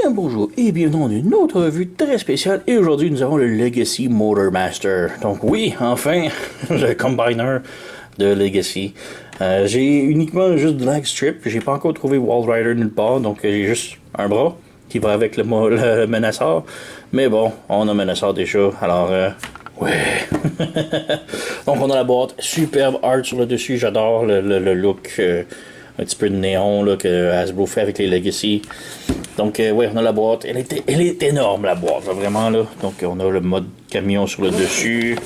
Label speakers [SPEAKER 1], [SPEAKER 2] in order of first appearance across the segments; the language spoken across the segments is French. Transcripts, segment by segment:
[SPEAKER 1] Bien bonjour et bienvenue dans une autre revue très spéciale et aujourd'hui nous avons le Legacy Motormaster. Donc oui, enfin, le combiner de Legacy. J'ai uniquement juste Drag Strip, j'ai pas encore trouvé Wall Rider nulle part, donc j'ai juste un bras qui va avec le Menasor. Mais bon, on a Menasor déjà, alors ouais. Donc on a la boîte, superbe art sur le dessus, j'adore le look un petit peu de néon là, que Hasbro fait avec les Legacy. Donc, ouais, on a la boîte. Elle est énorme, la boîte, là, vraiment, là. Donc, on a le mode camion sur le dessus.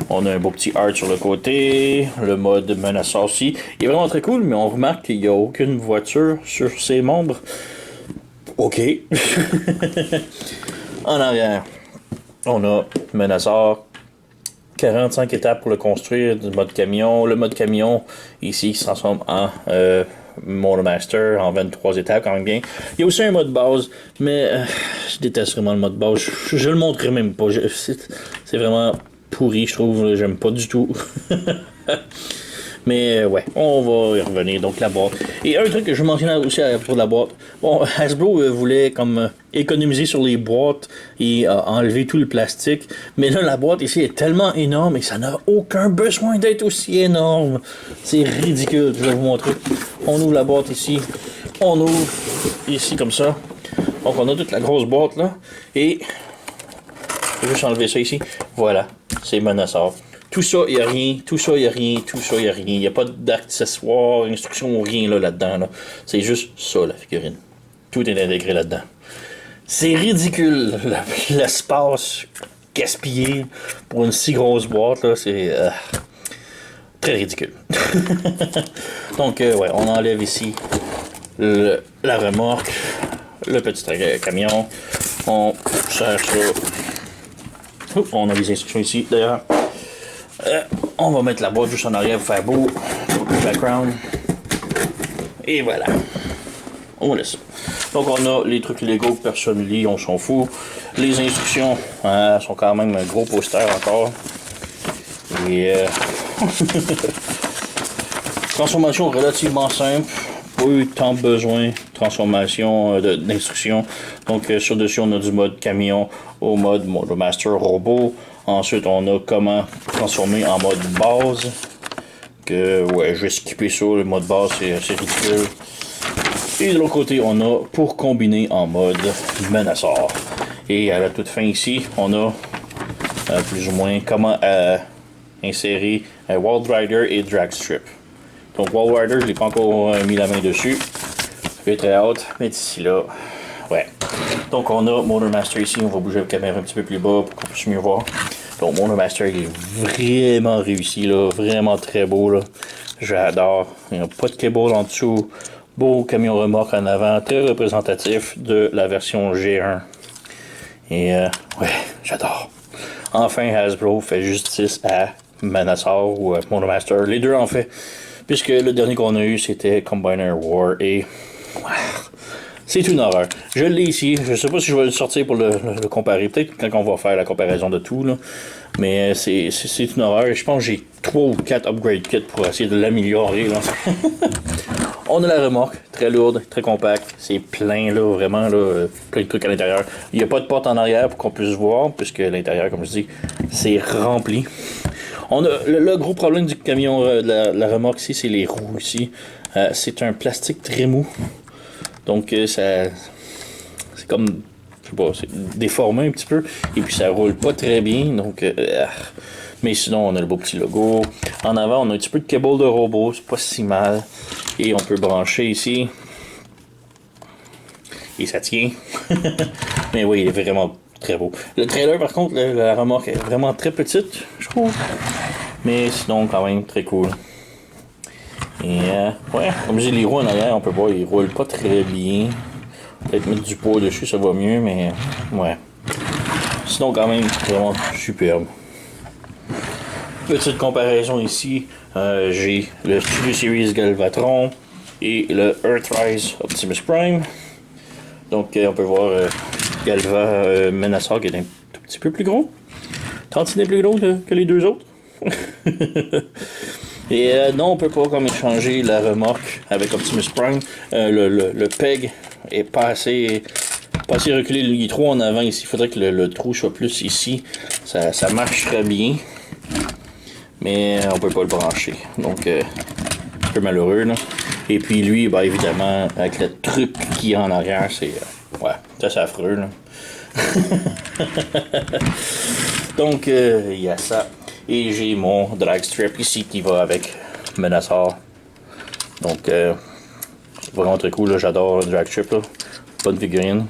[SPEAKER 1] On a un beau petit art sur le côté. Le mode menaçant aussi. Il est vraiment très cool, mais on remarque qu'il n'y a aucune voiture sur ses membres. OK. En arrière, on a menaçant. 45 étapes pour le construire du mode camion. Le mode camion, ici, qui se transforme en Motormaster en 23 étapes, quand même bien. Il y a aussi un mode base, mais je déteste vraiment le mode base. Je le montrerai même pas. C'est vraiment pourri, je trouve. J'aime pas du tout. Mais ouais, on va y revenir. Donc la boîte. Et un truc que je mentionnais aussi pour la boîte. Bon, Hasbro voulait comme économiser sur les boîtes et enlever tout le plastique. Mais là, la boîte ici est tellement énorme et ça n'a aucun besoin d'être aussi énorme. C'est ridicule. Je vais vous montrer. On ouvre la boîte ici. On ouvre ici comme ça. Donc on a toute la grosse boîte là. Et je vais juste enlever ça ici. Voilà, c'est menaçant. Tout ça, il n'y a rien. Tout ça, il n'y a rien. Tout ça, il n'y a rien. Il n'y a pas d'accessoires, instructions, rien là-dedans. Là. C'est juste ça, la figurine. Tout est intégré là-dedans. C'est ridicule, l'espace gaspillé pour une si grosse boîte. Là, c'est très ridicule. Donc, ouais, on enlève ici la remorque, le petit camion. On cherche ça. Oups, on a les instructions ici, d'ailleurs. On va mettre la boîte juste en arrière pour faire beau. Le background. Et voilà. On laisse ça. Donc on a les trucs Lego que personne lit, on s'en fout. Les instructions sont quand même un gros poster encore. Et transformation relativement simple. Pas eu tant besoin de transformation d'instructions. Donc sur dessus on a du mode camion au mode Motormaster robot. Ensuite, on a comment transformer en mode base. Que, ouais, je vais skipper ça. Le mode base, c'est ridicule. Et de l'autre côté, on a pour combiner en mode menaçant. Et à la toute fin ici, on a plus ou moins comment insérer un Wall Rider et Drag Strip. Donc, Wall Rider, je ne l'ai pas encore mis la main dessus. Je vais très hâte. Mais d'ici là, ouais. Donc, on a Motormaster ici. On va bouger la caméra un petit peu plus bas pour qu'on puisse mieux voir. Donc, Motormaster, il est vraiment réussi, là. Vraiment très beau, là. J'adore. Il n'y a pas de cable en dessous. Beau camion remorque en avant. Très représentatif de la version G1. Et, ouais, j'adore. Enfin, Hasbro fait justice à Menasor ou Motormaster. Les deux, en fait. Puisque le dernier qu'on a eu, c'était Combiner War. Et... ouais. C'est une horreur. Je l'ai ici. Je sais pas si je vais le sortir pour le comparer. Peut-être quand on va faire la comparaison de tout. Là. Mais c'est une horreur. Je pense que j'ai 3 ou 4 upgrade kits pour essayer de l'améliorer. On a la remorque. Très lourde, très compacte. C'est plein, là, vraiment. Là, plein de trucs à l'intérieur. Il n'y a pas de porte en arrière pour qu'on puisse voir. Puisque l'intérieur, comme je dis, c'est rempli. On a le gros problème du camion, de la remorque ici, c'est les roues ici. C'est un plastique très mou. Donc, c'est comme, je sais pas, c'est déformé un petit peu. Et puis, ça roule pas très bien. Donc, mais sinon, on a le beau petit logo. En avant, on a un petit peu de cable de robot. C'est pas si mal. Et on peut brancher ici. Et ça tient. Mais oui, il est vraiment très beau. Le trailer, par contre, la remorque est vraiment très petite, je trouve. Mais sinon, quand même, très cool. Et ouais, comme je dis, les roues en arrière, on peut voir, ils roulent pas très bien. Peut-être mettre du poids dessus, ça va mieux, mais ouais. Sinon, quand même, vraiment superbe. Petite comparaison ici, j'ai le Studio Series Galvatron et le Earthrise Optimus Prime. Donc, on peut voir Galva Menasor qui est un tout petit peu plus gros. Tantinet plus gros que les deux autres. Et non, on peut pas comme échanger la remorque avec Optimus Prime. Le PEG est pas assez pas assez reculer, il est trop en avant ici. Il faudrait que le trou soit plus ici. Ça marcherait bien. Mais on peut pas le brancher. Donc, un peu malheureux, là. Et puis lui, ben, évidemment, avec le truc qui est en arrière, c'est... ouais, c'est affreux, là. Donc, il y a ça. Et j'ai mon drag strip ici qui va avec Menasor. Donc, vraiment très cool, là. J'adore le drag strip, là. Bonne figurine.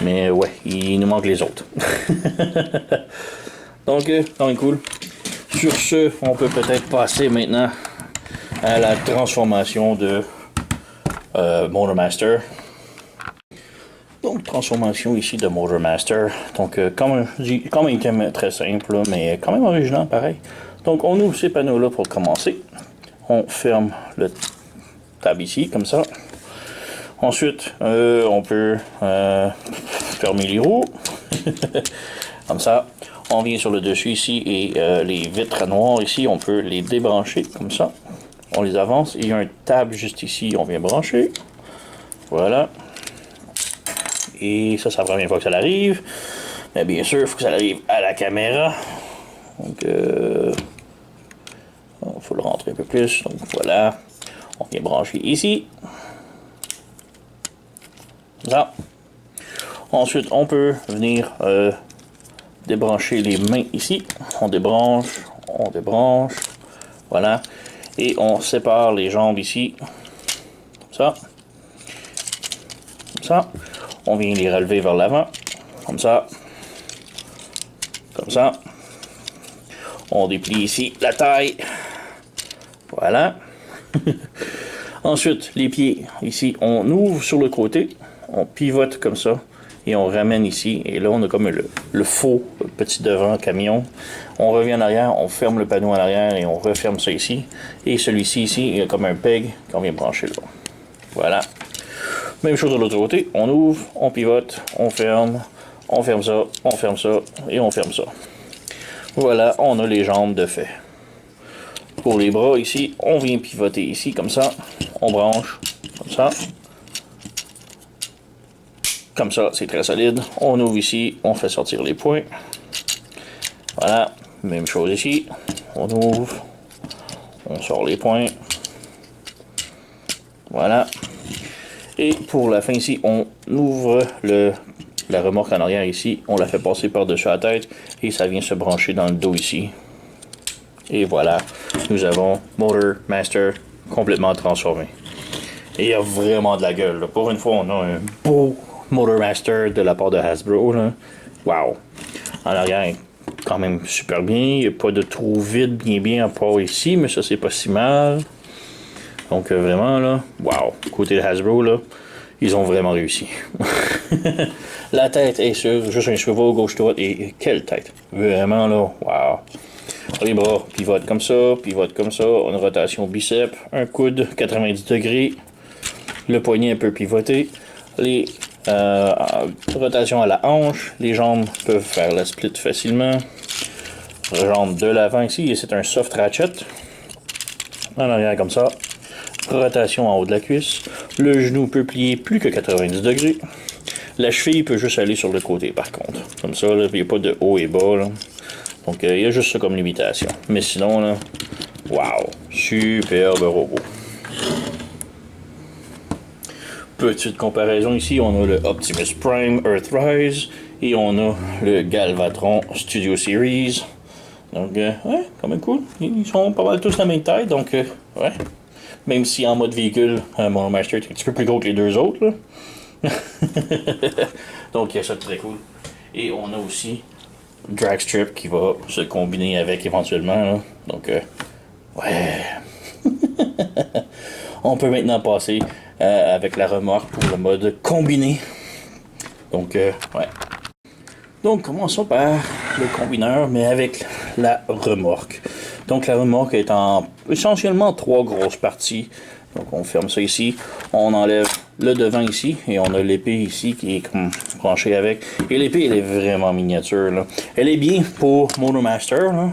[SPEAKER 1] Mais ouais, il nous manque les autres. Donc, quand même cool. Sur ce, on peut peut-être passer maintenant à la transformation de Motormaster. Donc, transformation ici de Motormaster. Donc, comme un item très simple, là, mais quand même original, pareil. Donc, on ouvre ces panneaux-là pour commencer. On ferme le tab ici, comme ça. Ensuite, on peut fermer les roues. Comme ça. On vient sur le dessus ici et les vitres noires ici, on peut les débrancher comme ça. On les avance. Il y a un tab juste ici, on vient brancher. Voilà. Et ça, c'est la première fois que ça arrive. Mais bien sûr, il faut que ça arrive à la caméra. Donc, il faut le rentrer un peu plus. Donc, voilà. On vient brancher ici. Comme ça. Ensuite, on peut venir débrancher les mains ici. On débranche. Voilà. Et on sépare les jambes ici. Comme ça. Comme ça. On vient les relever vers l'avant. Comme ça. Comme ça. On déplie ici la taille. Voilà. Ensuite, les pieds, ici, on ouvre sur le côté. On pivote comme ça. Et on ramène ici. Et là, on a comme le faux petit devant camion. On revient en arrière, on ferme le panneau en arrière et on referme ça ici. Et celui-ci, ici, il y a comme un peg qu'on vient brancher là. Voilà. Même chose de l'autre côté. On ouvre, on pivote, on ferme ça, et on ferme ça. Voilà, on a les jambes de fait. Pour les bras, ici, on vient pivoter ici, comme ça. On branche, comme ça. Comme ça, c'est très solide. On ouvre ici, on fait sortir les points. Voilà, même chose ici. On ouvre, on sort les points. Voilà. Et pour la fin ici, on ouvre la remorque en arrière ici. On la fait passer par-dessus la tête et ça vient se brancher dans le dos ici. Et voilà, nous avons Motormaster complètement transformé. Et il y a vraiment de la gueule, là. Pour une fois, on a un beau Motormaster de la part de Hasbro, là. Wow! En arrière, quand même super bien. Il n'y a pas de trou vide bien à part ici, mais ça, c'est pas si mal. Donc, vraiment, là, wow! Côté de Hasbro, là, ils ont vraiment réussi. La tête est sur juste un cheval gauche-droite. Et quelle tête! Vraiment, là, wow! Les bras pivotent comme ça, une rotation bicep, un coude 90 degrés, le poignet un peu pivoté, les rotations à la hanche, les jambes peuvent faire la split facilement, jambes de l'avant ici, et c'est un soft ratchet, en arrière comme ça, rotation en haut de la cuisse, le genou peut plier plus que 90 degrés, la cheville peut juste aller sur le côté par contre, comme ça, il n'y a pas de haut et bas, là. Donc, il y a juste ça comme limitation. Mais sinon, là, wow, superbe robot. Petite comparaison ici, on a le Optimus Prime Earthrise et on a le Galvatron Studio Series. Donc, ouais, quand même cool. Ils sont pas mal tous la même taille, donc, ouais. Même si en mode véhicule, mon Master est un petit peu plus gros que les deux autres, là. Donc, il y a ça de très cool. Et on a aussi drag strip qui va se combiner avec éventuellement, là. Donc ouais. On peut maintenant passer avec la remorque pour le mode combiné. Donc ouais. Donc commençons par le combineur, mais avec la remorque. Donc la remorque est en essentiellement 3 grosses parties. Donc on ferme ça ici, on enlève le devant ici, et on a l'épée ici qui est comme branchée avec. Et l'épée, elle est vraiment miniature, là. Elle est bien pour Motormaster, là.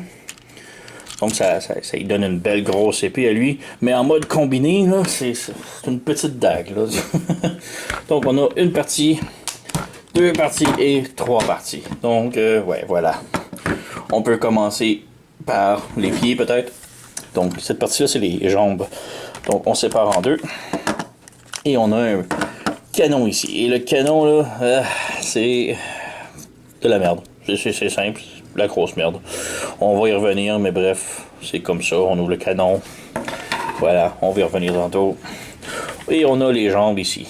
[SPEAKER 1] Donc ça lui donne une belle grosse épée à lui. Mais en mode combiné, là, c'est une petite dague, là. Donc on a une partie 2 parties et 3 parties. Donc, ouais, voilà. On peut commencer par les pieds, peut-être. Donc, cette partie-là, c'est les jambes. Donc, on sépare en deux. Et on a un canon ici. Et le canon, là, c'est de la merde. C'est simple, la grosse merde. On va y revenir, mais bref, c'est comme ça. On ouvre le canon. Voilà, on va y revenir tantôt. Et on a les jambes ici.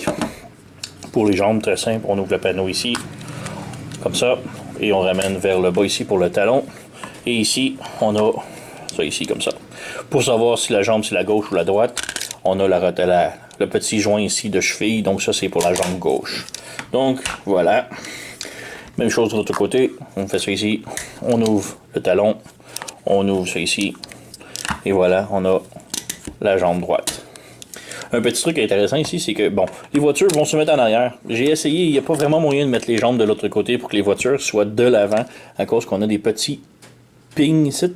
[SPEAKER 1] Pour les jambes, très simple, on ouvre le panneau ici, comme ça, et on ramène vers le bas ici pour le talon. Et ici, on a ça ici, comme ça. Pour savoir si la jambe, c'est la gauche ou la droite, on a le petit joint ici de cheville, donc ça, c'est pour la jambe gauche. Donc, voilà. Même chose de l'autre côté, on fait ça ici, on ouvre le talon, on ouvre ça ici, et voilà, on a la jambe droite. Un petit truc intéressant ici, c'est que, bon, les voitures vont se mettre en arrière. J'ai essayé, il n'y a pas vraiment moyen de mettre les jambes de l'autre côté pour que les voitures soient de l'avant, à cause qu'on a des petits pings ici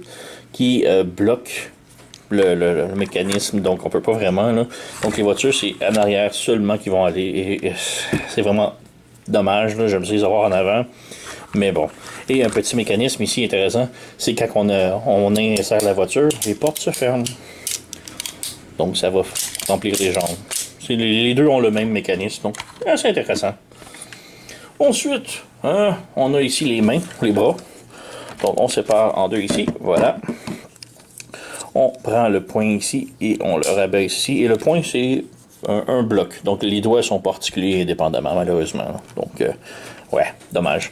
[SPEAKER 1] qui bloquent le mécanisme, donc on peut pas vraiment, là. Donc les voitures, c'est en arrière seulement qui vont aller, et c'est vraiment dommage, là, je me dis avoir en avant. Mais bon. Et un petit mécanisme ici intéressant, c'est quand on insère la voiture, les portes se ferment. Donc ça va remplir les jambes. Les deux ont le même mécanisme, donc c'est intéressant. Ensuite, on a ici les mains, les bras. Donc on sépare en deux ici, voilà. On prend le poing ici et on le rabaisse ici. Et le poing, c'est un bloc. Donc les doigts sont particuliers indépendamment, malheureusement. Donc, ouais, dommage.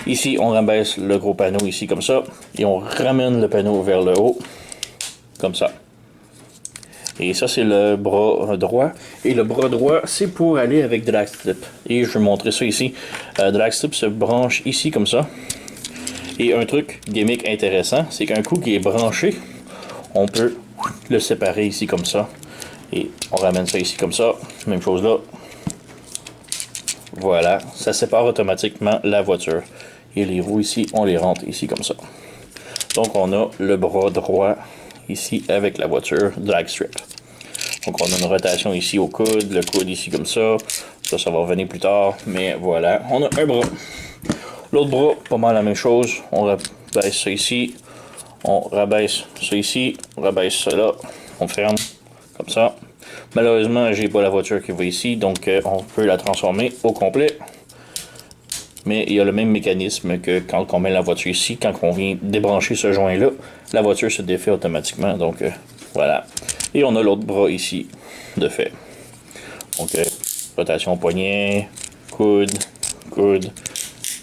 [SPEAKER 1] Ici, on rabaisse le gros panneau ici comme ça. Et on ramène le panneau vers le haut, comme ça. Et ça, c'est le bras droit. Et le bras droit, c'est pour aller avec drag strip. Et je vais montrer ça ici. Drag strip se branche ici comme ça. Et un truc gimmick intéressant, c'est qu'un coup qui est branché, on peut le séparer ici comme ça. Et on ramène ça ici comme ça. Même chose là. Voilà. Ça sépare automatiquement la voiture. Et les roues ici, on les rentre ici comme ça. Donc on a le bras droit ici avec la voiture drag strip. Donc on a une rotation ici au coude, le coude ici comme ça. Ça va revenir plus tard, mais voilà. On a un bras. L'autre bras, pas mal la même chose. On rabaisse ça ici. On rabaisse ça ici. On rabaisse ça là. On ferme comme ça. Malheureusement, j'ai pas la voiture qui va ici, donc on peut la transformer au complet. Mais il y a le même mécanisme que quand on met la voiture ici, quand on vient débrancher ce joint-là, la voiture se défait automatiquement. Donc voilà. Et on a l'autre bras ici de fait. Donc rotation poignet, coude, coude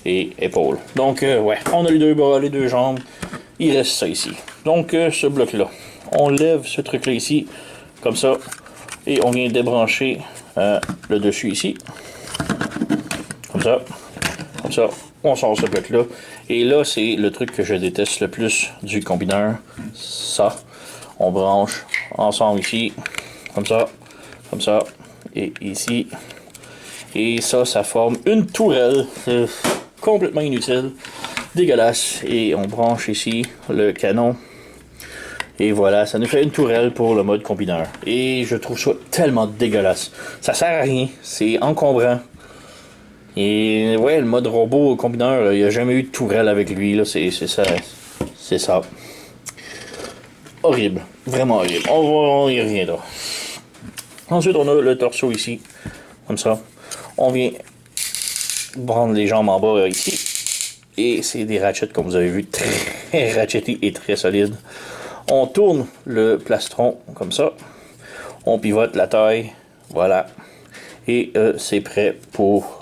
[SPEAKER 1] et épaule. Donc ouais, on a les deux bras, les deux jambes. Il reste ça ici. Donc ce bloc-là, on lève ce truc-là ici, comme ça, et on vient débrancher le dessus ici. Comme ça. Comme ça, on sort ce bloc-là. Et là, c'est le truc que je déteste le plus du combineur. Ça. On branche ensemble ici. Comme ça. Et ici. Et ça forme une tourelle. Complètement inutile. Dégueulasse. Et on branche ici le canon. Et voilà, ça nous fait une tourelle pour le mode combineur. Et je trouve ça tellement dégueulasse. Ça sert à rien. C'est encombrant. Et ouais, le mode robot combineur, il n'y a jamais eu de tourelle avec lui, là, c'est ça. C'est ça. Horrible. Vraiment horrible. On y reviendra. Ensuite, on a le torseau ici. Comme ça. On vient prendre les jambes en bas ici. Et c'est des ratchets, comme vous avez vu, très ratchetés et très solides. On tourne le plastron comme ça. On pivote la taille. Voilà. Et c'est prêt pour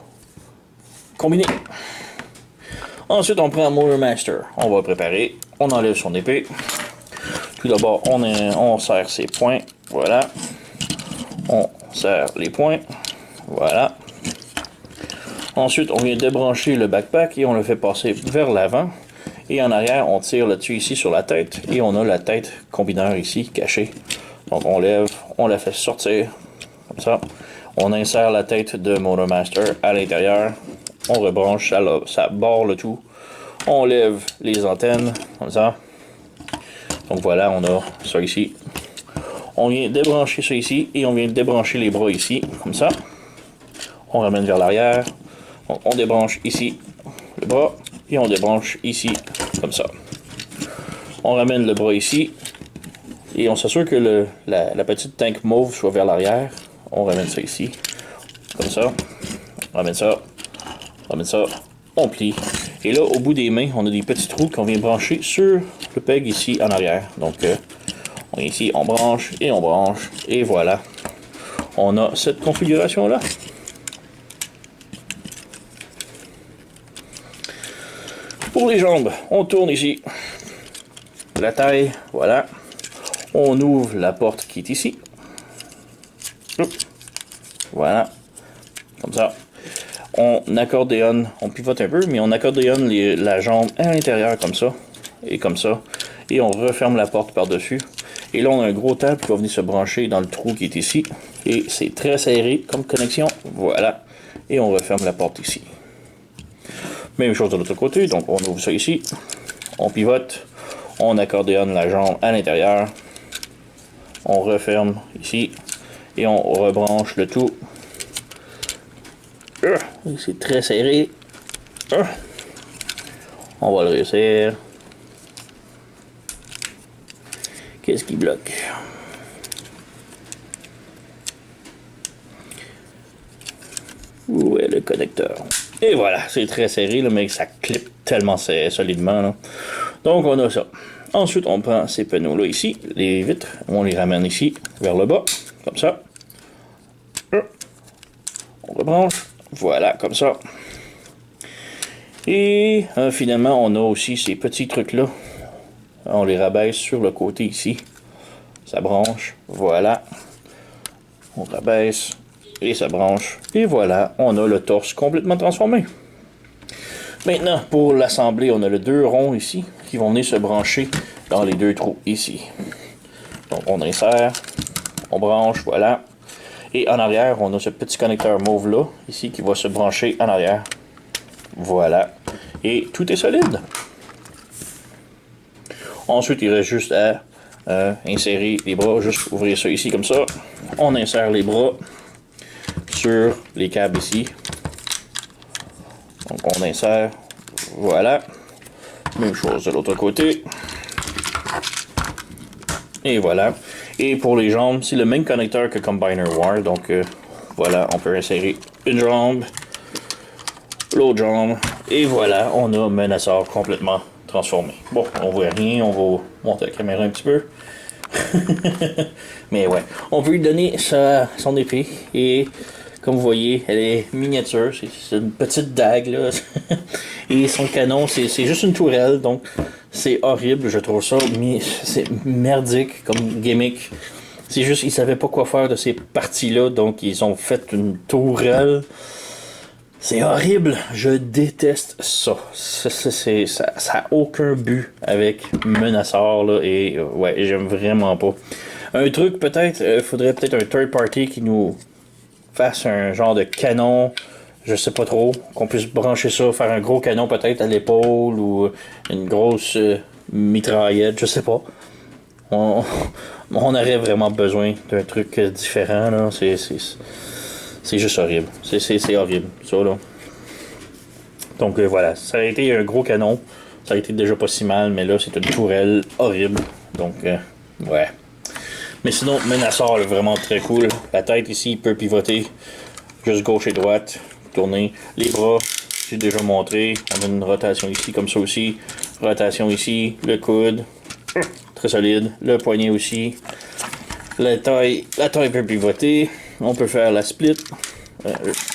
[SPEAKER 1] combiner. Ensuite, on prend un Motormaster. On va préparer. On enlève son épée. Tout d'abord, on serre ses poings. Voilà. On serre les poings. Voilà. Ensuite, on vient débrancher le backpack et on le fait passer vers l'avant. Et en arrière, on tire là-dessus ici sur la tête. Et on a la tête combineur ici, cachée. Donc, on lève, on la fait sortir. Comme ça. On insère la tête de Motormaster à l'intérieur. On rebranche, ça barre le tout. On lève les antennes, comme ça. Donc voilà, on a ça ici. On vient débrancher ça ici et on vient débrancher les bras ici, comme ça. On ramène vers l'arrière. Donc, on débranche ici le bras et on débranche ici comme ça. On ramène le bras ici et on s'assure que la petite tank mauve soit vers l'arrière. On ramène ça ici, comme ça. On ramène ça, on ramène ça, on plie. Et là, au bout des mains, on a des petits trous qu'on vient brancher sur le peg ici en arrière. Donc, on est ici, on branche, et voilà. On a cette configuration-là. Pour les jambes, on tourne ici. La taille, voilà. On ouvre la porte qui est ici. Voilà. Comme ça. On accordéonne, on pivote un peu, mais on accordéonne la jambe à l'intérieur comme ça. Et comme ça. Et on referme la porte par-dessus. Et là, on a un gros tab qui va venir se brancher dans le trou qui est ici. Et c'est très serré comme connexion. Voilà. Et on referme la porte ici. Même chose de l'autre côté. Donc, on ouvre ça ici. On pivote. On accordéonne la jambe à l'intérieur. On referme ici. Et on rebranche le tout. C'est très serré. On va le réussir. Qu'est-ce qui bloque? Où est le connecteur? Et voilà, c'est très serré, là, mais ça clip tellement solidement. Là. Donc on a ça. Ensuite, on prend ces panneaux-là ici, les vitres, on les ramène ici, vers le bas, comme ça. On rebranche, voilà, comme ça. Et finalement, on a aussi ces petits trucs-là. On les rabaisse sur le côté ici. Ça branche, voilà. On rabaisse et ça branche. Et voilà, on a le torse complètement transformé. Maintenant, pour l'assembler, on a les deux ronds ici qui vont venir se brancher dans les deux trous ici. Donc on insère, on branche, voilà. Et en arrière, on a ce petit connecteur mauve là, ici, qui va se brancher en arrière. Voilà. Et tout est solide. Ensuite, il reste juste à insérer les bras, juste ouvrir ça ici comme ça. On insère les bras sur les câbles ici. Donc on insère, voilà. Même chose de l'autre côté. Et voilà. Et pour les jambes, c'est le même connecteur que Combiner Wire. Donc voilà, on peut insérer une jambe, l'autre jambe. Et voilà, on a Menasor complètement transformé. Bon, on voit rien, on va monter la caméra un petit peu. Mais ouais, on peut lui donner son épée. Et comme vous voyez, elle est miniature. C'est une petite dague là. Et son canon, c'est juste une tourelle. Donc c'est horrible, je trouve ça. C'est merdique comme gimmick. C'est juste, ils savaient pas quoi faire de ces parties-là. Donc ils ont fait une tourelle. C'est horrible, je déteste ça. Ça a aucun but avec Menasor là, et ouais, j'aime vraiment pas. Un truc peut-être, faudrait peut-être un third party qui nous fasse un genre de canon, je sais pas trop, qu'on puisse brancher ça, faire un gros canon peut-être à l'épaule ou une grosse mitraillette, je sais pas. On aurait vraiment besoin d'un truc différent là, c'est juste horrible. C'est horrible, ça là. Donc voilà, ça a été un gros canon. Ça a été déjà pas si mal, mais là c'est une tourelle horrible. Donc ouais. Mais sinon, Menasor est vraiment très cool. La tête ici, il peut pivoter juste gauche et droite. Tourner. Les bras, j'ai déjà montré. On a une rotation ici comme ça aussi. Rotation ici. Le coude. Très solide. Le poignet aussi. La taille peut pivoter. On peut faire la split.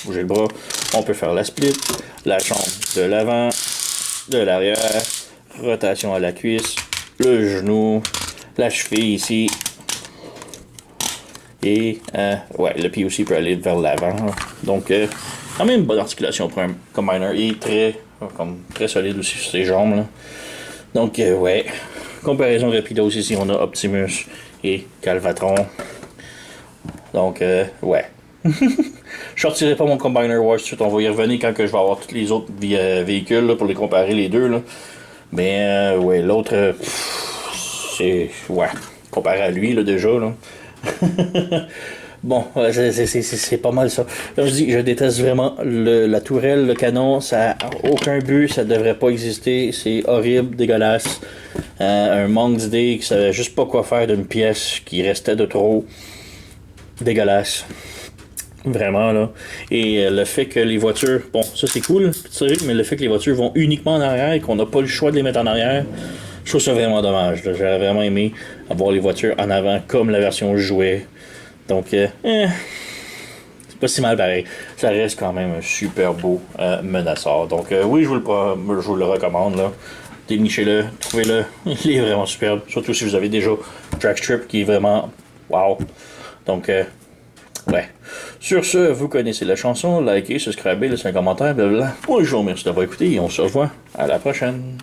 [SPEAKER 1] Bouger le bras. On peut faire la split. La jambe de l'avant. De l'arrière. Rotation à la cuisse. Le genou. La cheville ici. Et ouais, le pied aussi peut aller vers l'avant. Donc quand même une bonne articulation pour un combiner. Il est très solide aussi sur ses jambes. Là. Donc ouais. Comparaison rapide aussi ici, on a Optimus et Galvatron. Donc ouais. Je sortirai pas mon Combiner Wars tout de suite, on va y revenir quand que je vais avoir tous les autres véhicules là, pour les comparer les deux. Là. Mais ouais, l'autre, c'est. Ouais, comparé à lui là, déjà. Là. Bon, ouais, c'est pas mal ça. Comme je dis, je déteste vraiment la tourelle, le canon, ça a aucun but, ça devrait pas exister, c'est horrible, dégueulasse. Un manque d'idées qui savait juste pas quoi faire d'une pièce qui restait de trop. Dégueulasse. Vraiment, là. Et le fait que les voitures, bon, ça c'est cool, mais le fait que les voitures vont uniquement en arrière et qu'on n'a pas le choix de les mettre en arrière, je trouve ça vraiment dommage. J'aurais vraiment aimé avoir les voitures en avant comme la version jouet. Donc, c'est pas si mal pareil. Ça reste quand même un super beau menaçeur. Donc, oui, je vous le recommande, là. Dénichez-le, trouvez-le. Il est vraiment superbe. Surtout si vous avez déjà Dragstrip qui est vraiment wow. Donc, ouais. Sur ce, vous connaissez la chanson. Likez, subscribez, laissez un commentaire, blablabla. Moi, je vous remercie d'avoir écouté et on se revoit à la prochaine.